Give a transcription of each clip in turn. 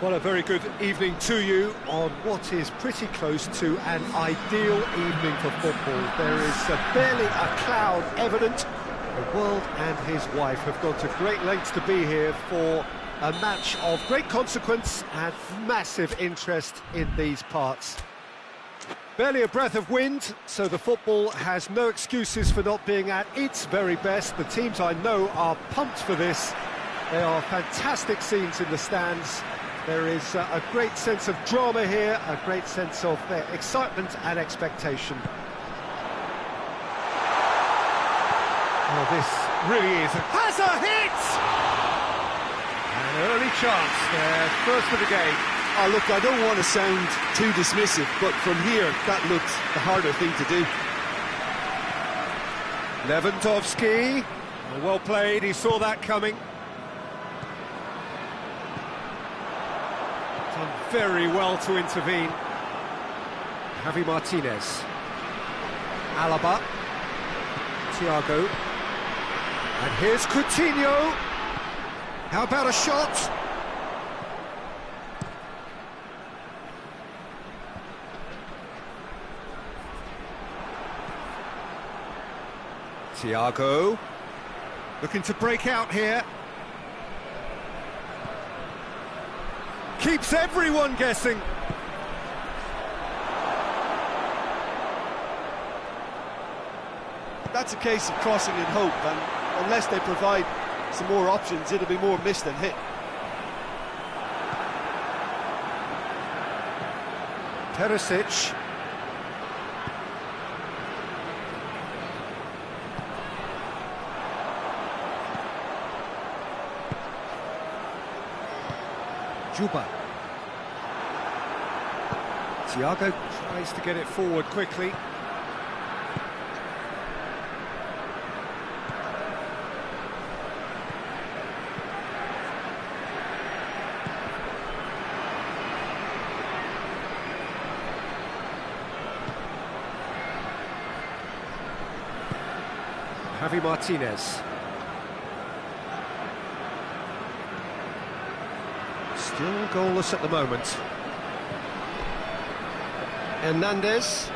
Well, a very good evening to you on what is pretty close to an ideal evening for football. There is barely a cloud evident. The world and his wife have gone to great lengths to be here for a match of great consequence and massive interest in these parts. Barely a breath of wind, so the football has no excuses for not being at its very best. The teams I know are pumped for this. There are fantastic scenes in the stands. There is a great sense of drama here, a great sense of excitement and expectation. Oh, this really is... Has a hit! An early chance there, first of the game. Oh, look, I don't want to sound too dismissive, but from here, that looked the harder thing to do. Lewandowski, well played, he saw that coming. Done very well to intervene. Javi Martinez. Alaba. Thiago. And here's Coutinho. How about a shot? Thiago. Looking to break out here. Keeps everyone guessing. That's a case of crossing in hope, and unless they provide some more options, it'll be more miss than hit. Perisic. Juba. Thiago tries to get it forward quickly. Javi Martinez. Still goalless at the moment. Hernandez.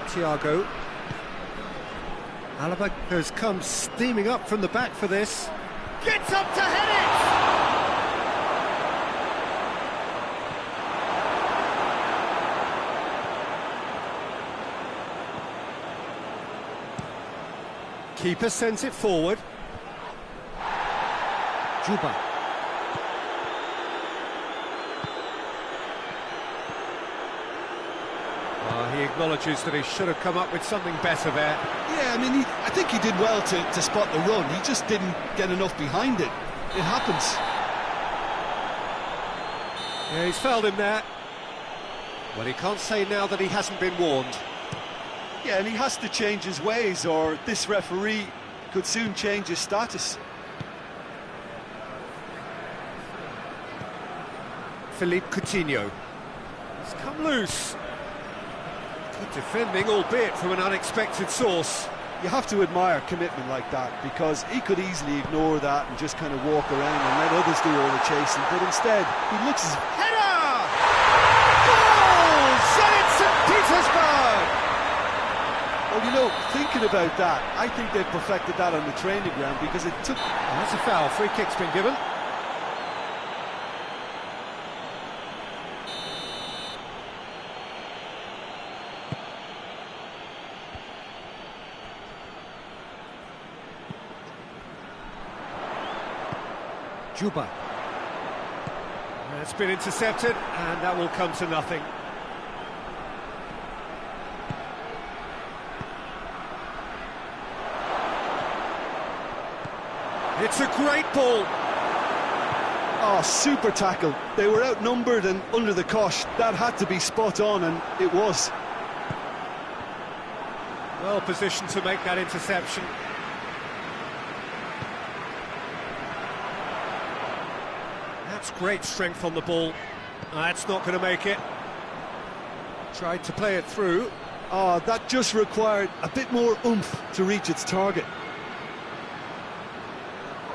Thiago. Alaba has come steaming up from the back for this. Gets up to head it! Keeper sends it forward. Juba. He acknowledges that he should have come up with something better there. Yeah, I mean, I think he did well to spot the run. He just didn't get enough behind it. It happens. Yeah, he's fouled him there. Well, he can't say now that he hasn't been warned. Yeah, and he has to change his ways, or this referee could soon change his status. Philippe Coutinho. He's come loose. Good defending, albeit from an unexpected source. You have to admire commitment like that, because he could easily ignore that and just kind of walk around and let others do all the chasing, but instead, he looks as... Header! Goal! Zenit St. Petersburg! Well, you know, thinking about that, I think they've perfected that on the training ground, because it took... And that's a foul, free kick's been given. Juba. It's been intercepted, and that will come to nothing. It's a great ball. Oh, super tackle. They were outnumbered and under the cosh. That had to be spot on, and it was. Well positioned to make that interception. That's great strength on the ball. That's not going to make it. Tried to play it through. Oh, that just required a bit more oomph to reach its target.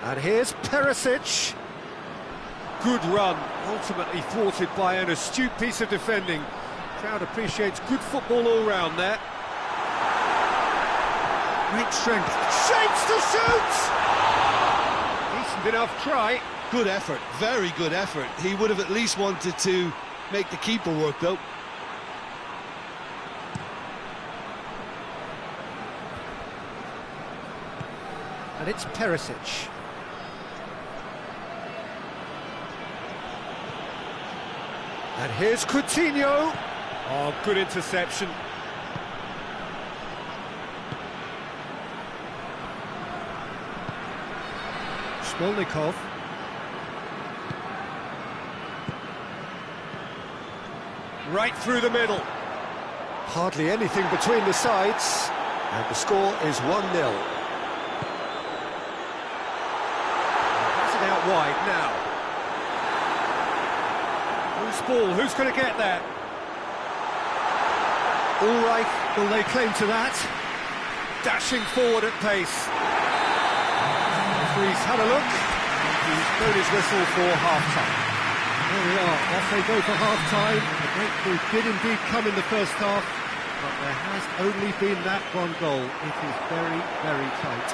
And here's Perisic. Good run, ultimately thwarted by an astute piece of defending. Crowd appreciates good football all round there. Great strength. Shapes to shoot! Decent enough try. Good effort, very good effort. He would have at least wanted to make the keeper work, though. And it's Perisic. And here's Coutinho. Oh, good interception. Smolnikov. Right through the middle. Hardly anything between the sides. And the score is 1-0. Pass it out wide now. Loose ball, who's going to get that? All right, will they claim to that? Dashing forward at pace. Referee's had a look, and he's blown his whistle for half-time. There we are, off they go for half-time. The breakthrough did indeed come in the first half, but there has only been that one goal. It is very, very tight.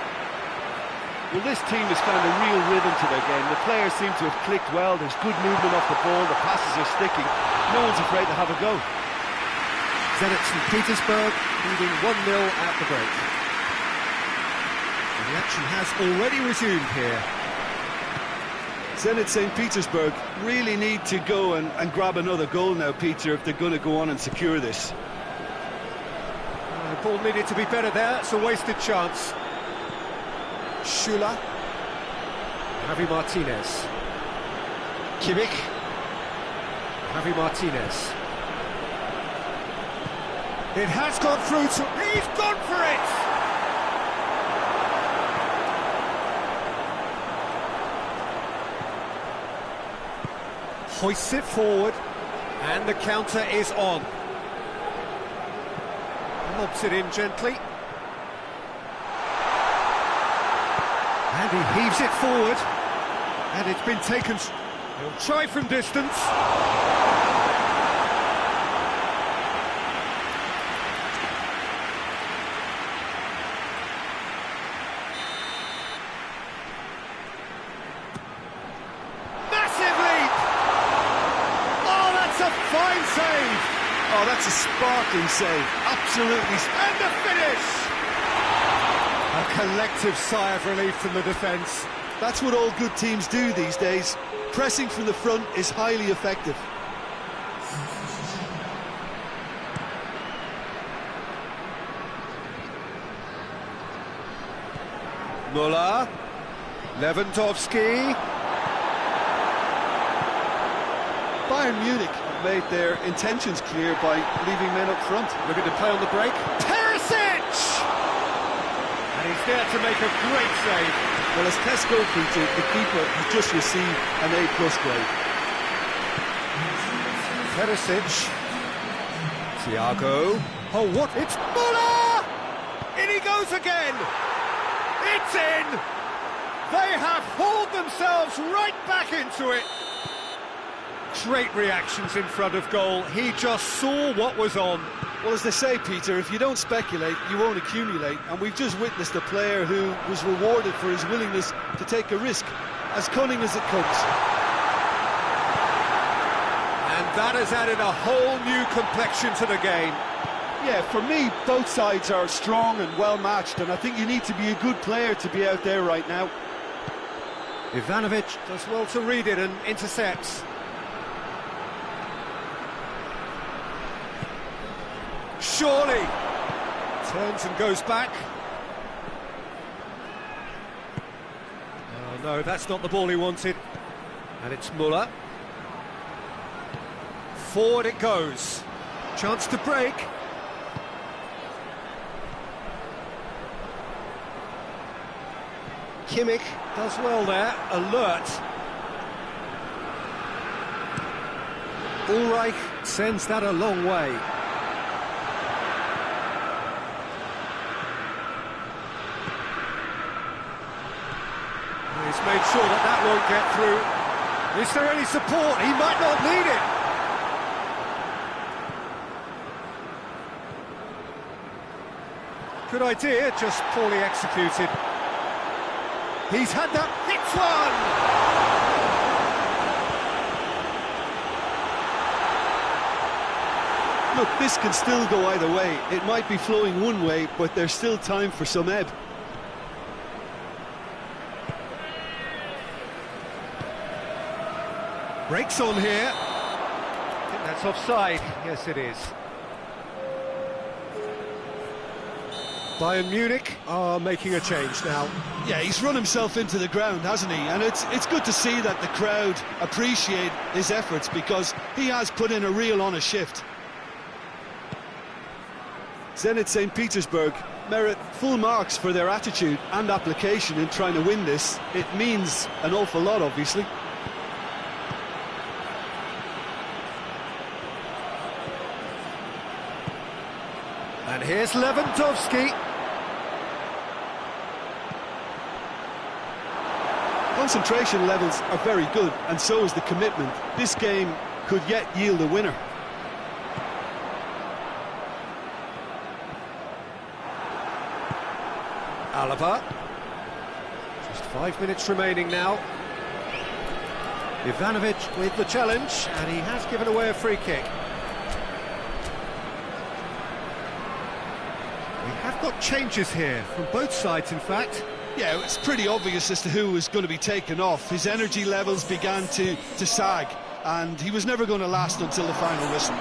Well, this team has found a real rhythm to their game. The players seem to have clicked well. There's good movement off the ball. The passes are sticking. No one's afraid to have a go. Zenit St. Petersburg leading 1-0 at the break. And the action has already resumed here. Zenit St. Petersburg really need to go and grab another goal now, Peter, if they're going to go on and secure this. The ball needed to be better there. It's a wasted chance. Schüller. Javi Martinez. Kimmich. Javi Martinez. It has gone through to... He's gone for it! Hoists it forward, and the counter is on. Lobs it in gently. And he heaves it forward. And it's been taken... He'll try from distance. Massive leap! Oh, that's a fine save! Oh, that's a sparkling save. Absolutely. And the finish! A collective sigh of relief from the defence. That's what all good teams do these days. Pressing from the front is highly effective. Müller. Lewandowski. Bayern Munich have made their intentions clear by leaving men up front. Looking to play on the break. Perisic! And he's there to make a great save. Well, as tests go, Peter, the keeper has just received an A+ grade. Perisic. Thiago. Oh, what? It's Müller! In he goes again! It's in! They have hauled themselves right back into it. Great reactions in front of goal. He just saw what was on. Well, as they say, Peter, if you don't speculate, you won't accumulate. And we've just witnessed a player who was rewarded for his willingness to take a risk, as cunning as it comes. And that has added a whole new complexion to the game. Yeah, for me, both sides are strong and well-matched, and I think you need to be a good player to be out there right now. Ivanovic does well to read it and intercepts. Surely turns and goes back. Oh no, that's not the ball he wanted. And it's Müller. Forward it goes. Chance to break. Kimmich does well there, alert. Ulreich sends that a long way. He's made sure that that won't get through. Is there any support? He might not need it. Good idea, just poorly executed. He's had that. Hits one! Look, this can still go either way. It might be flowing one way, but there's still time for some ebb. Breaks on here. I think that's offside. Yes, it is. Bayern Munich are making a change now. Yeah, he's run himself into the ground, hasn't he? And it's good to see that the crowd appreciate his efforts, because he has put in a real honest shift. Zenit St. Petersburg merit full marks for their attitude and application in trying to win this. It means an awful lot, obviously. And here's Lewandowski. Concentration levels are very good, and so is the commitment. This game could yet yield a winner. Alaba. Just 5 minutes remaining now. Ivanovic with the challenge, and he has given away a free kick. We have got changes here, from both sides in fact. Yeah, it's pretty obvious as to who was going to be taken off. His energy levels began to sag, and he was never going to last until the final whistle.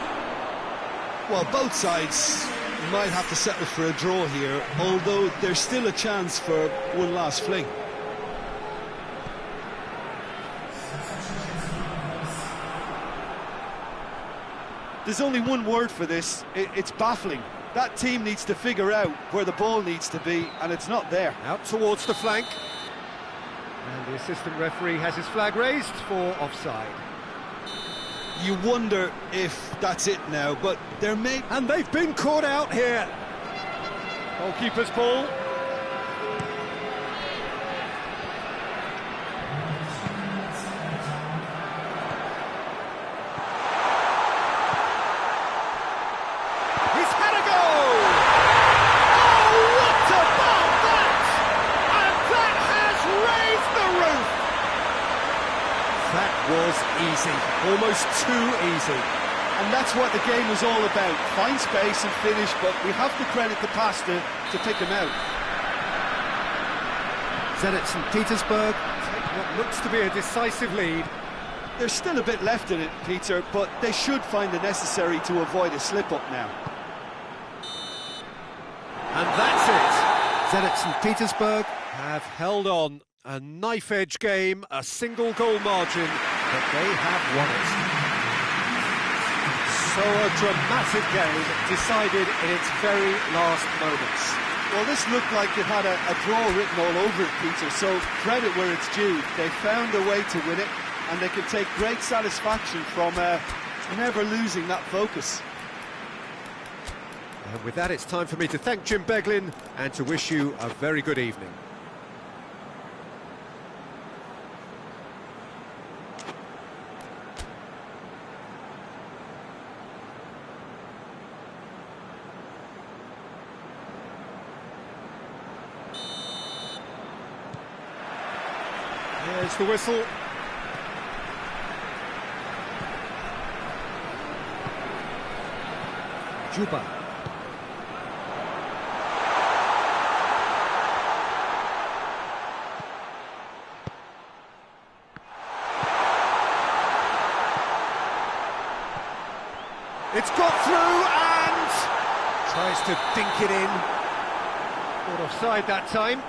Well, both sides might have to settle for a draw here, although there's still a chance for one last fling. There's only one word for this. It's baffling. That team needs to figure out where the ball needs to be, and it's not there. Out towards the flank. And the assistant referee has his flag raised for offside. You wonder if that's it now, but there may... And they've been caught out here. Goalkeeper's ball. He's had a goal! Oh, what about that? And that has raised the roof! That was easy, almost too easy. And that's what the game was all about. Find space and finish, but we have to credit the passer to pick him out. Zenit St. Petersburg take what looks to be a decisive lead. There's still a bit left in it, Peter, but they should find the necessary to avoid a slip-up now. And that's it. Zenit St. Petersburg have held on. A knife-edge game, a single-goal margin, but they have won it. So a dramatic game decided in its very last moments. Well, this looked like it had a draw written all over it, Peter, so credit where it's due. They found a way to win it, and they can take great satisfaction from never losing that focus. And with that, it's time for me to thank Jim Beglin and to wish you a very good evening. There's the whistle. Juba. It's got through and tries to dink it in. Not offside that time.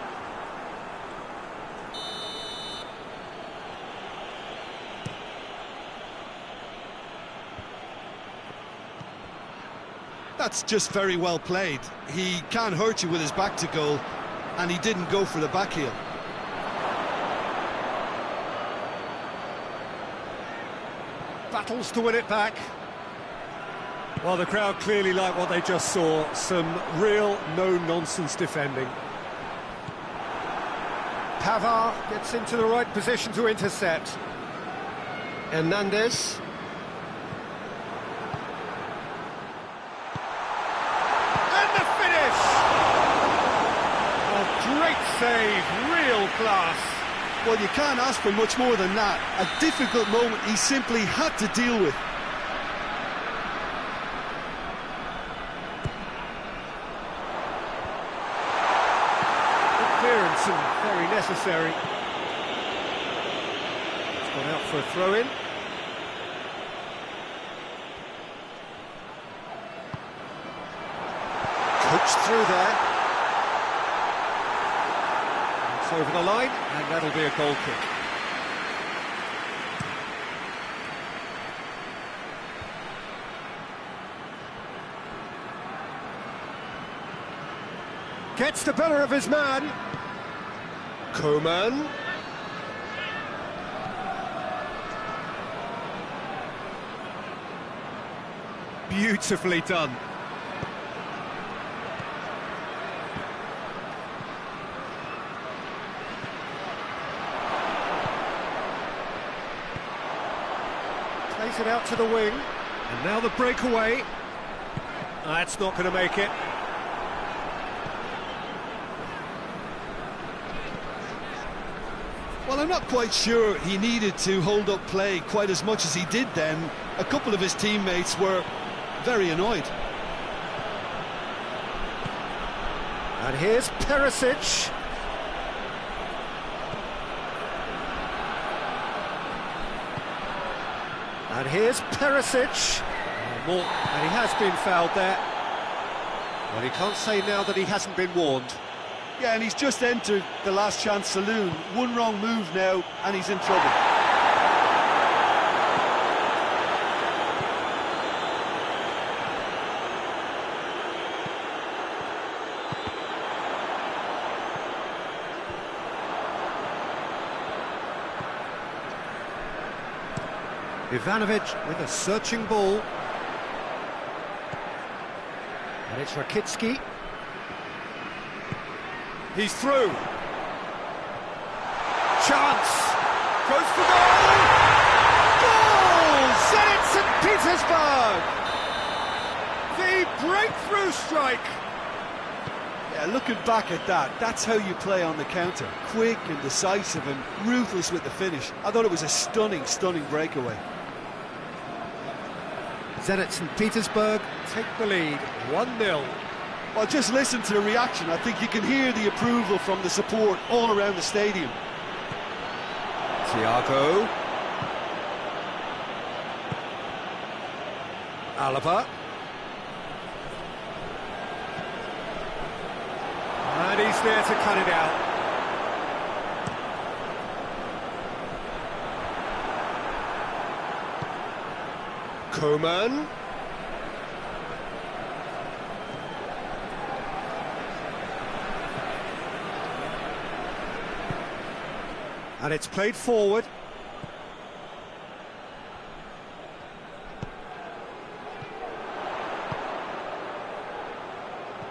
That's just very well played. He can't hurt you with his back to goal, and he didn't go for the back heel. Battles to win it back. Well, the crowd clearly like what they just saw. Some real no-nonsense defending. Pavard gets into the right position to intercept. Hernandez. And the finish! Oh, great save, real class. Well, you can't ask for much more than that. A difficult moment he simply had to deal with. Clearance and very necessary. It's gone out for a throw-in. Coached through there. It's over the line, and that'll be a goal kick. Gets the better of his man. Coman. Beautifully done. Plays it out to the wing. And now the breakaway. That's not going to make it. Well, I'm not quite sure he needed to hold up play quite as much as he did then. A couple of his teammates were very annoyed. And here's Perisic. And here's Perisic. And he has been fouled there. Well, he can't say now that he hasn't been warned. Yeah, and he's just entered the last chance saloon. One wrong move now, and he's in trouble. Ivanovic with a searching ball. And it's Rakitsky. He's through. Chance. Goes for goal. Goal! Zenit St. Petersburg. The breakthrough strike. Yeah, looking back at that, that's how you play on the counter. Quick and decisive and ruthless with the finish. I thought it was a stunning, stunning breakaway. Zenit St. Petersburg take the lead, 1-0. Well, just listen to the reaction. I think you can hear the approval from the support all around the stadium. Thiago. Alaba. And he's there to cut it out. Coman. And it's played forward.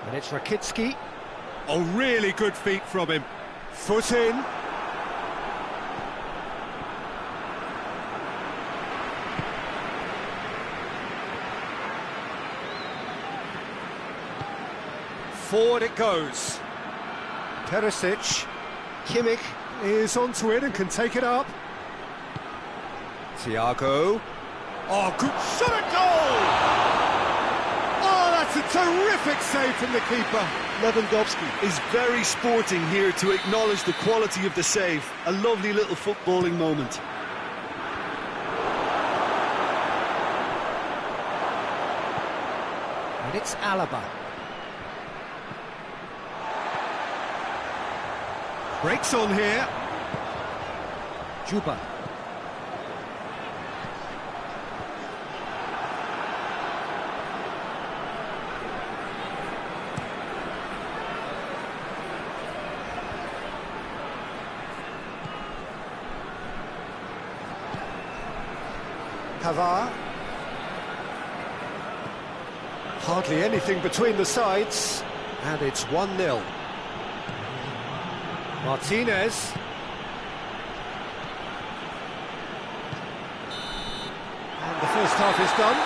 And it's Rakitsky. Oh, really good feet from him. Foot in. Forward it goes. Perisic. Kimmich is onto it and can take it up. Thiago. Oh, good shot at goal! Oh, that's a terrific save from the keeper. Lewandowski is very sporting here to acknowledge the quality of the save. A lovely little footballing moment. And it's Alaba. Breaks on here. Juba. Pavard. Hardly anything between the sides, and it's 1-0. Martinez. first half is done.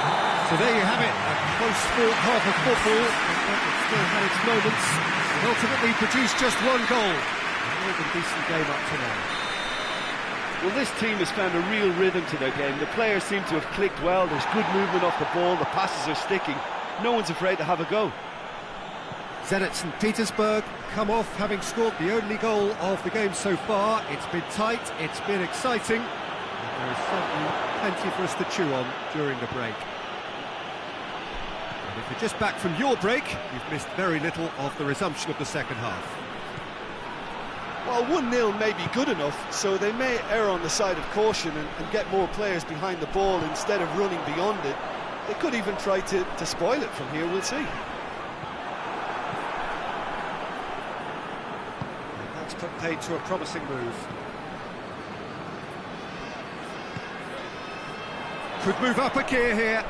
So there you have it, a close-fought half of football, but it still had its moments, and ultimately produced just one goal. More than a decent game up to now. Well, this team has found a real rhythm to their game. The players seem to have clicked well, there's good movement off the ball, the passes are sticking. No one's afraid to have a go. Zenit St. Petersburg come off having scored the only goal of the game so far. It's been tight, it's been exciting, and there is certainly plenty for us to chew on during the break. And if you're just back from your break, you've missed very little of the resumption of the second half. Well, 1-0 may be good enough, so they may err on the side of caution and get more players behind the ball instead of running beyond it. They could even try to spoil it from here, we'll see. That's put paid to a promising move. Could move up a gear here.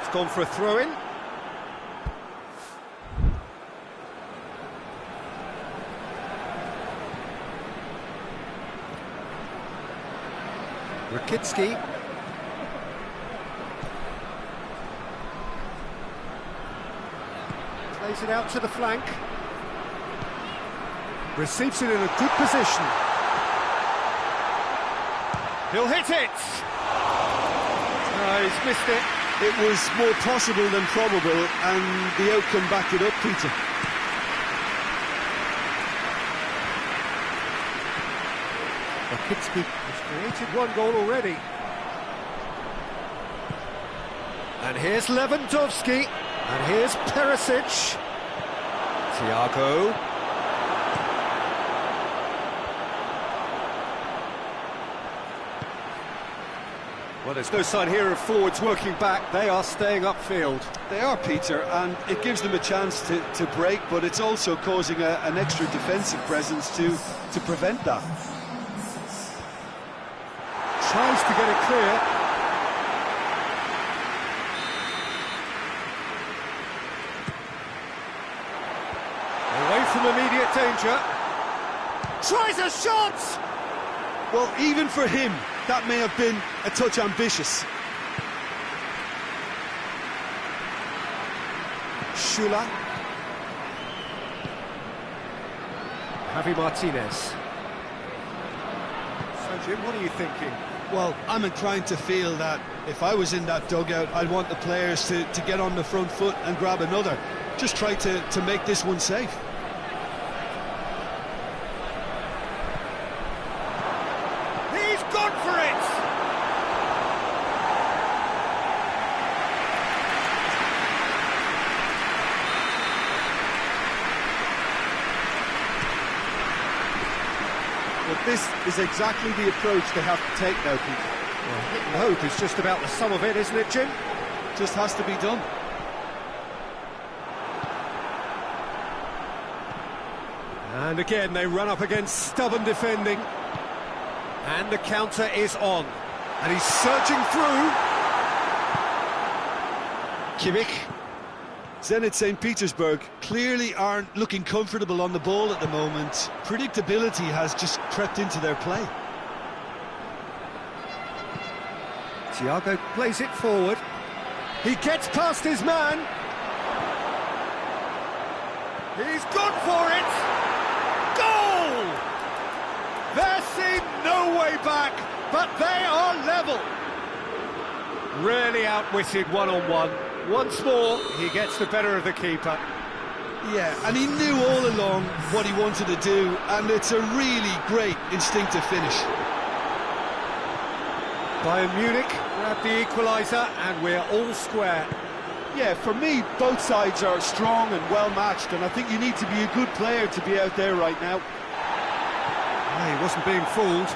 It's gone for a throw-in. Rakitsky. Plays it out to the flank. Receives it in a good position. He'll hit it! No, he's missed it. It was more possible than probable, and the outcome backed it up, Peter. Rakitsky has created one goal already. And here's Lewandowski. And here's Perisic. Thiago. Well, there's no sign here of forwards working back. They are staying upfield. They are, Peter, and it gives them a chance to break, but it's also causing an extra defensive presence to prevent that. Tries to get it clear. Away from immediate danger. Tries a shot! Well, even for him, that may have been a touch ambitious. Shula. Javi Martinez. So, Jim, what are you thinking? Well, I'm inclined to feel that if I was in that dugout, I'd want the players to get on the front foot and grab another. Just try to make this one safe. He's gone for it! But this is exactly the approach they have to take now, Peter. Well, hit and hope is just about the sum of it, isn't it, Jim? Just has to be done. And again, they run up against stubborn defending. And the counter is on. And he's surging through. Kimmich. Zenit St. Petersburg clearly aren't looking comfortable on the ball at the moment. Predictability has just crept into their play. Thiago plays it forward. He gets past his man. He's gone for it. Goal! There seemed no way back, but they are level. Really outwitted one-on-one. Once more, he gets the better of the keeper. Yeah, and he knew all along what he wanted to do, and it's a really great instinctive finish. Bayern Munich grab the equaliser, and we're all square. Yeah, for me, both sides are strong and well-matched, and I think you need to be a good player to be out there right now. Yeah, he wasn't being fooled.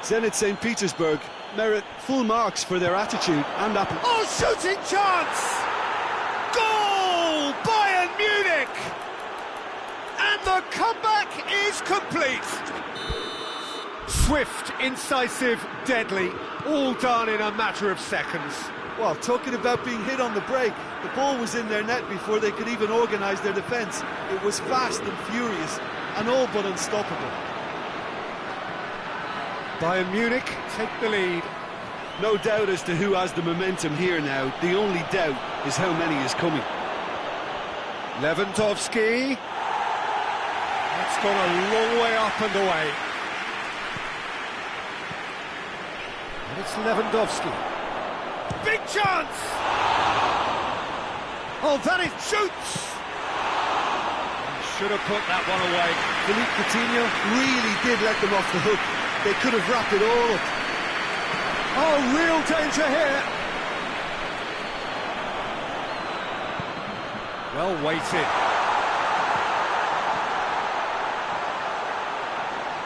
Zenit St. Petersburg merit full marks for their attitude and application. Oh, shooting chance! Goal! Bayern Munich! And the comeback is complete. Swift, incisive, deadly, all done in a matter of seconds. Well, talking about being hit on the break, the ball was in their net before they could even organise their defence. It was fast and furious and all but unstoppable. Bayern Munich take the lead. No doubt as to who has the momentum here now. The only doubt is how many is coming. Lewandowski. That's gone a long way up and away. And it's Lewandowski. Big chance! Oh, that is shoots! Should have put that one away. Philippe Coutinho really did let them off the hook. They could have wrapped it all up. Oh, real danger here. Well weighted.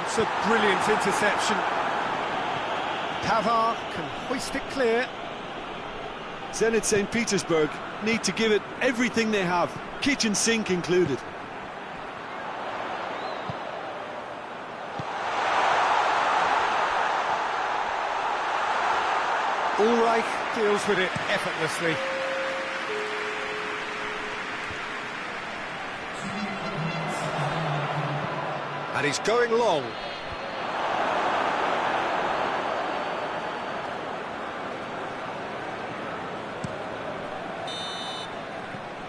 It's a brilliant interception. Pavard can hoist it clear. Zenit St. Petersburg need to give it everything they have, kitchen sink included. Ulreich deals with it effortlessly. And he's going long.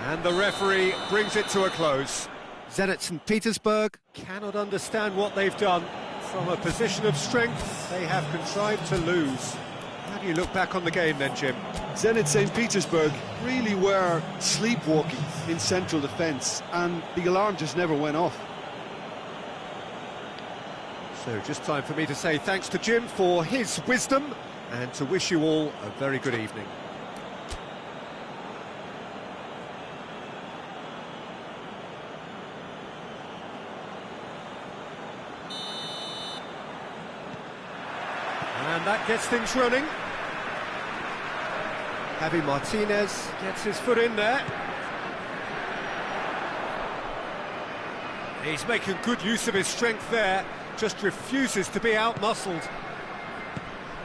And the referee brings it to a close. Zenit St. Petersburg cannot understand what they've done. From a position of strength, they have contrived to lose. How do you look back on the game then, Jim? Zenit St. Petersburg really were sleepwalking in central defence, and the alarm just never went off. So just time for me to say thanks to Jim for his wisdom and to wish you all a very good evening. And that gets things running. Javi Martinez gets his foot in there. He's making good use of his strength there, just refuses to be out-muscled.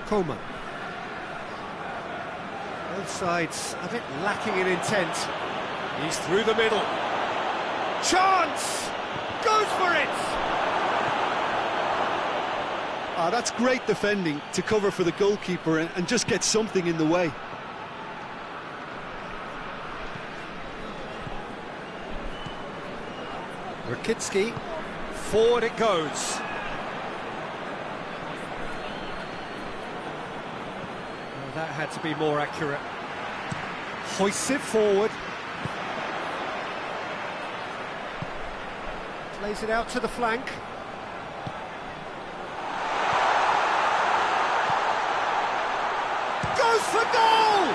Coman. Both sides a bit lacking in intent. He's through the middle. Chance! Goes for it! That's great defending to cover for the goalkeeper and just get something in the way. Rakitsky, forward it goes. Well, that had to be more accurate. Hoists it forward. Plays it out to the flank. Goes for goal!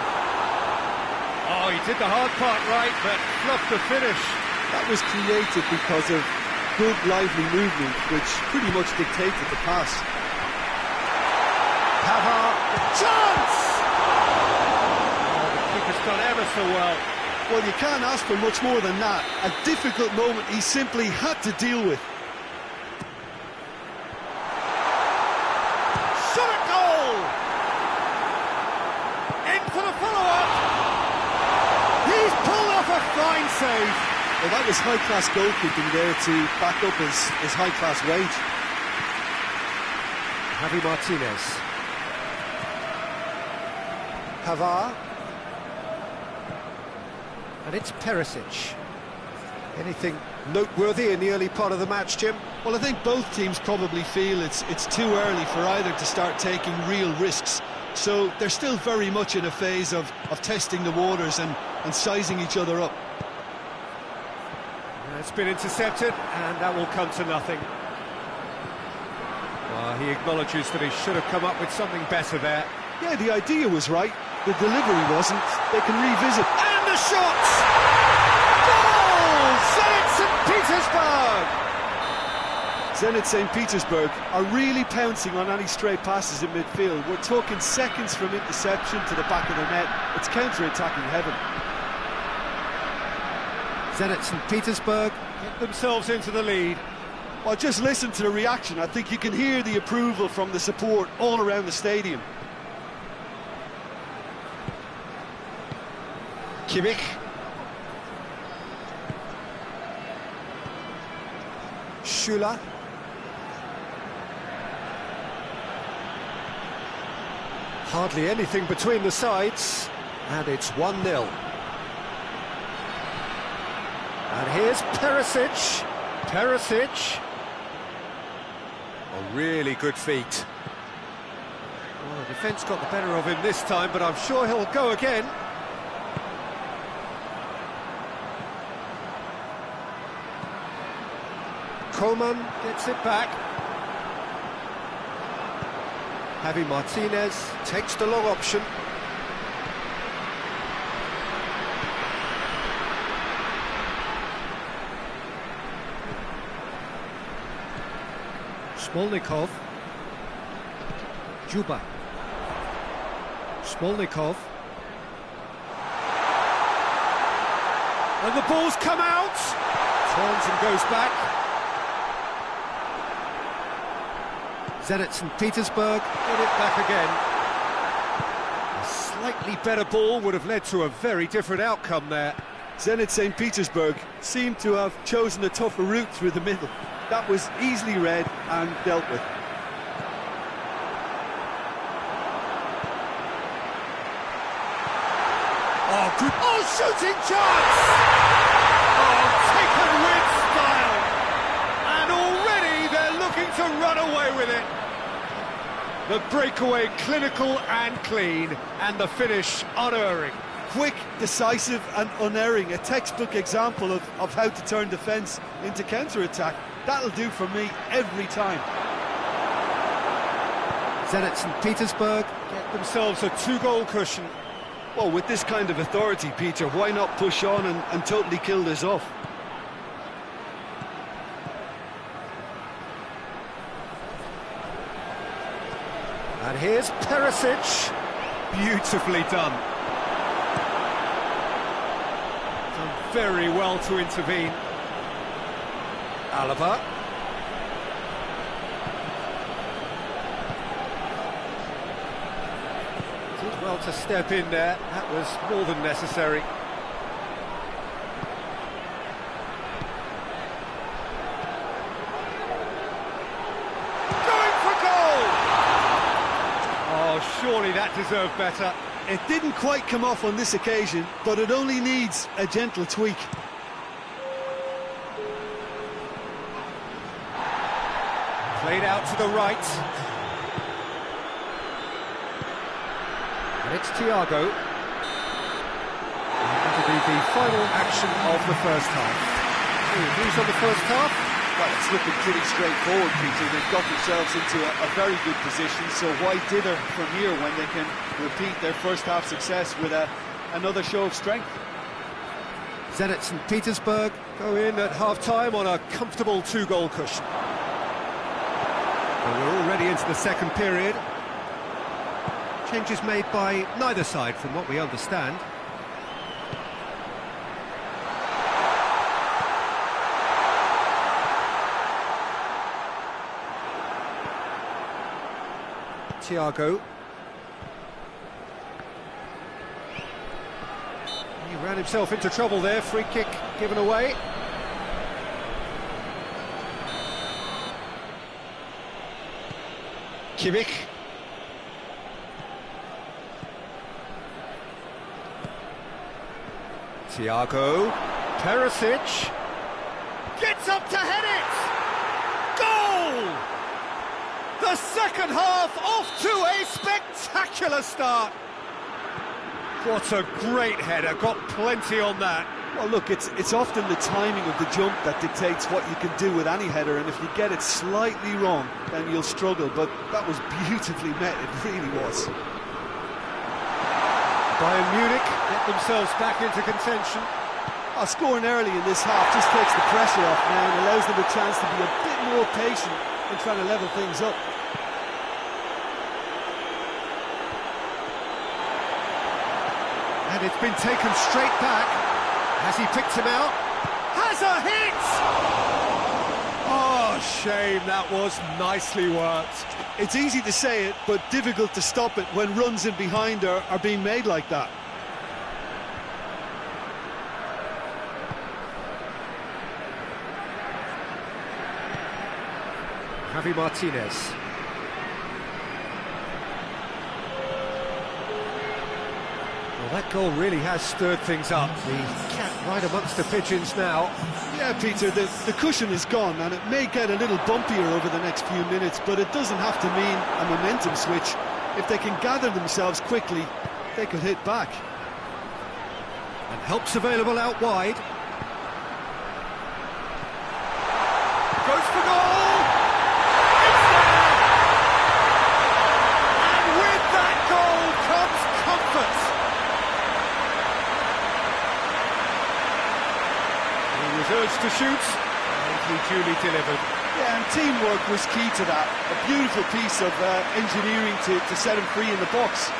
Oh, he did the hard part right, but fluffed the finish. That was created because of good, lively movement, which pretty much dictated the pass. Pavard, chance! Oh, the keeper's done ever so well. Well, you can't ask for much more than that. A difficult moment he simply had to deal with. Shot at goal! In for the follow-up! He's pulled off a fine save. Well, that was high-class goalkeeping there to back up his high-class wage. Javi Martinez. Pavard. And it's Perisic. Anything noteworthy in the early part of the match, Jim? Well, I think both teams probably feel it's too early for either to start taking real risks. So they're still very much in a phase of testing the waters and sizing each other up. It's been intercepted, and that will come to nothing. Well, he acknowledges that he should have come up with something better there. Yeah, the idea was right, the delivery wasn't. They can revisit. And the shots! Goal! Zenit St. Petersburg! Zenit St. Petersburg are really pouncing on any stray passes in midfield. We're talking seconds from interception to the back of the net. It's counter-attacking heaven. Zenit St. Petersburg get themselves into the lead. Well, just listen to the reaction. I think you can hear the approval from the support all around the stadium. Kimmich. Schüller. Hardly anything between the sides, and it's 1-0. And here's Perisic. Perisic. Oh, really good feet. Well, the defence got the better of him this time, but I'm sure he'll go again. Coman gets it back. Javi Martinez takes the long option. Smolnikov. Juba. Smolnikov. And the ball's come out. Turns and goes back. Zenit St. Petersburg get it back again. A slightly better ball would have led to a very different outcome there. Zenit St. Petersburg seemed to have chosen a tougher route through the middle. That was easily read and dealt with. Oh, good. Oh, shooting chance! Oh, taken with style. And already they're looking to run away with it. The breakaway clinical and clean, and the finish unerring. Quick, decisive and unerring. A textbook example of how to turn defence into counter-attack. That'll do for me every time. Zenit St. Petersburg get themselves a 2-goal cushion. Well, with this kind of authority, Peter, why not push on and totally kill this off? And here's Perisic. Beautifully done. Done very well to intervene. Alaba. Did well to step in there. That was more than necessary. Going for goal! Oh, surely that deserved better. It didn't quite come off on this occasion, but it only needs a gentle tweak. Played out to the right. And it's Thiago. And that'll be the final action of the first half. Views on the first half? Well, it's looking pretty straightforward, Peter. They've got themselves into a very good position, so why dither from here when they can repeat their first half success with another show of strength? Zenit St. Petersburg go in at half-time on a comfortable 2-goal cushion. Well, we're already into the second period. Changes made by neither side from what we understand. Thiago. He ran himself into trouble there, free kick given away. Kimmich. Thiago. Perisic. Gets up to head it! Goal! The second half off to a spectacular start. What a great header, got plenty on that. Well, look, it's often the timing of the jump that dictates what you can do with any header, and if you get it slightly wrong, then you'll struggle, but that was beautifully met, it really was. Bayern Munich get themselves back into contention. Scoring early in this half just takes the pressure off now and allows them a chance to be a bit more patient in trying to level things up. And it's been taken straight back. Has he picked him out? Has a hit! Oh, shame, that was nicely worked. It's easy to say it, but difficult to stop it when runs in behind are being made like that. Javi Martinez. That goal really has stirred things up. The cat right amongst the pigeons now. Yeah, Peter, the cushion is gone, and it may get a little bumpier over the next few minutes, but it doesn't have to mean a momentum switch. If they can gather themselves quickly, they could hit back. And help's available out wide. Goes for goal! It's there! And with that goal comes comfort. He was urged to shoot, and he duly delivered. Yeah, and teamwork was key to that. A beautiful piece of engineering to set him free in the box.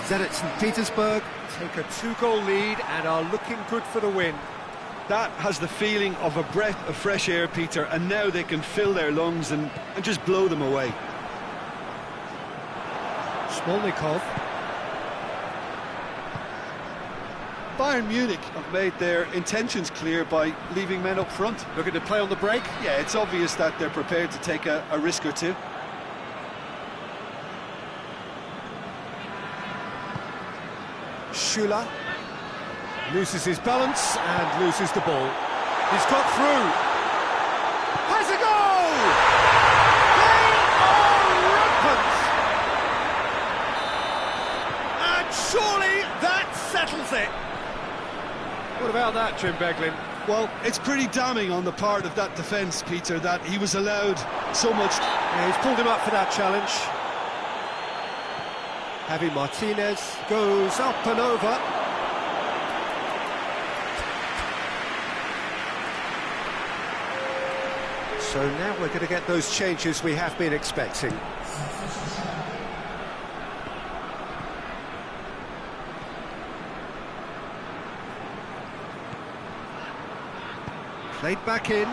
Zenit St. Petersburg take a 2-goal lead and are looking good for the win. That has the feeling of a breath of fresh air, Peter, and now they can fill their lungs and just blow them away. Smolnikov. Bayern Munich have made their intentions clear by leaving men up front. Looking to play on the break. Yeah, it's obvious that they're prepared to take a risk or two. Schüller loses his balance and loses the ball. He's got through. Has a goal! They are rampant! And surely that settles it. What about that, Jim Beglin? Well, it's pretty damning on the part of that defence, Peter, that he was allowed so much. Yeah, he's pulled him up for that challenge. Javi Martinez goes up and over. So now we're going to get those changes we have been expecting. Played back in.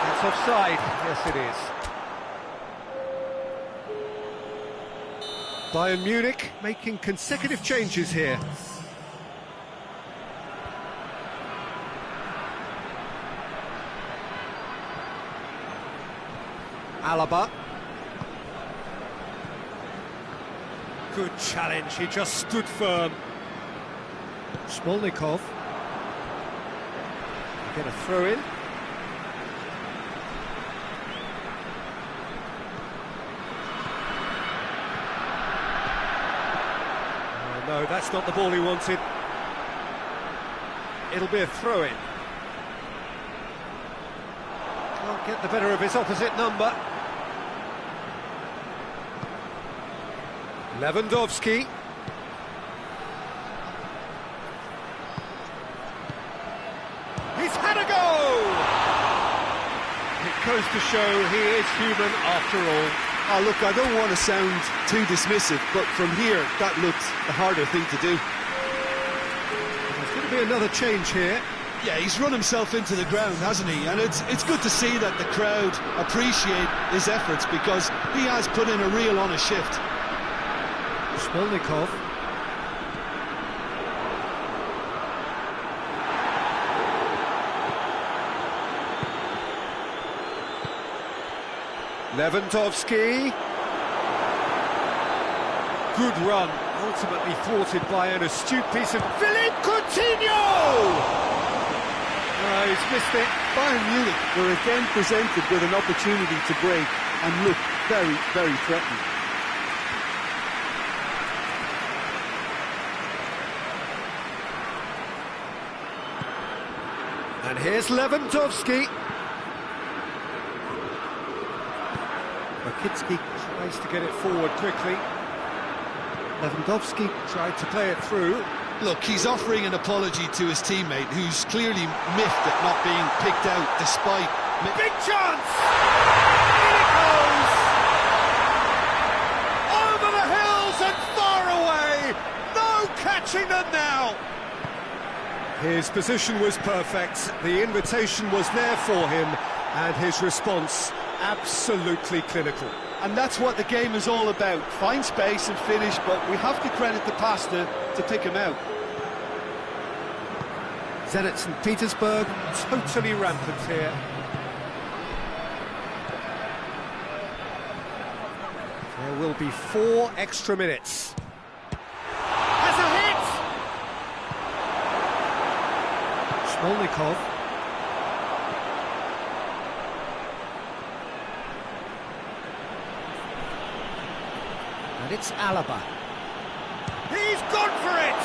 That's offside. Yes, it is. Bayern Munich making consecutive changes here. Alaba. Good challenge, he just stood firm. Smolnikov. Get a throw in. No, that's not the ball he wanted. It'll be a throw-in. Can't get the better of his opposite number. Lewandowski. He's had a go! It goes to show he is human after all. Oh, look, I don't want to sound too dismissive, but from here, that looked the harder thing to do. There's going to be another change here. Yeah, he's run himself into the ground, hasn't he? And it's good to see that the crowd appreciate his efforts, because he has put in a real honest shift. Smolnikov. Lewandowski. Good run, ultimately thwarted by an astute piece of Philippe Coutinho! He's missed it. Bayern Munich were again presented with an opportunity to break and look very, very threatening. And here's Lewandowski. Rakitsky tries to get it forward quickly. Lewandowski tried to play it through. Look, he's offering an apology to his teammate, who's clearly miffed at not being picked out despite... Big chance! In it goes! Over the hills and far away! No catching them now! His position was perfect, the invitation was there for him, and his response absolutely clinical. And that's what the game is all about. Find space and finish, but we have to credit the passer to pick him out. Zenit St. Petersburg totally rampant here. There will be 4 extra minutes. Has a hit! Smolnikov. And it's Alaba. He's gone for it!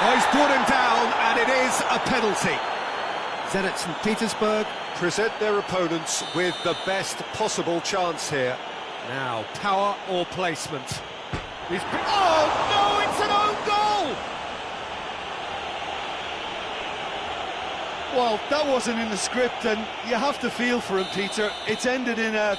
Oh, he's brought him down, and it is a penalty. Zenit St. Petersburg present their opponents with the best possible chance here. Now, power or placement? Oh, no, it's an own goal! Well, that wasn't in the script, and you have to feel for him, Peter. It's ended in a...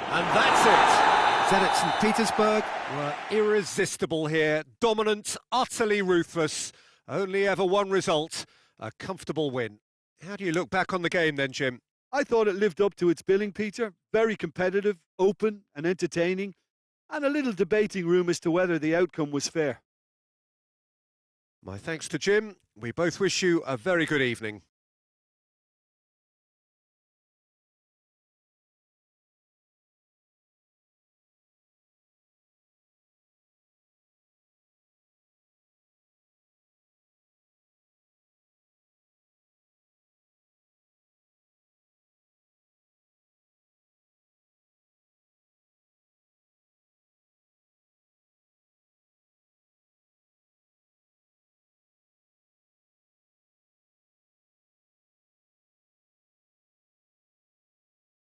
And that's it. Zenit St. Petersburg were irresistible here, dominant, utterly ruthless. Only ever one result, a comfortable win. How do you look back on the game then, Jim? I thought it lived up to its billing, Peter. Very competitive, open and entertaining, and a little debating room as to whether the outcome was fair. My thanks to Jim. We both wish you a very good evening.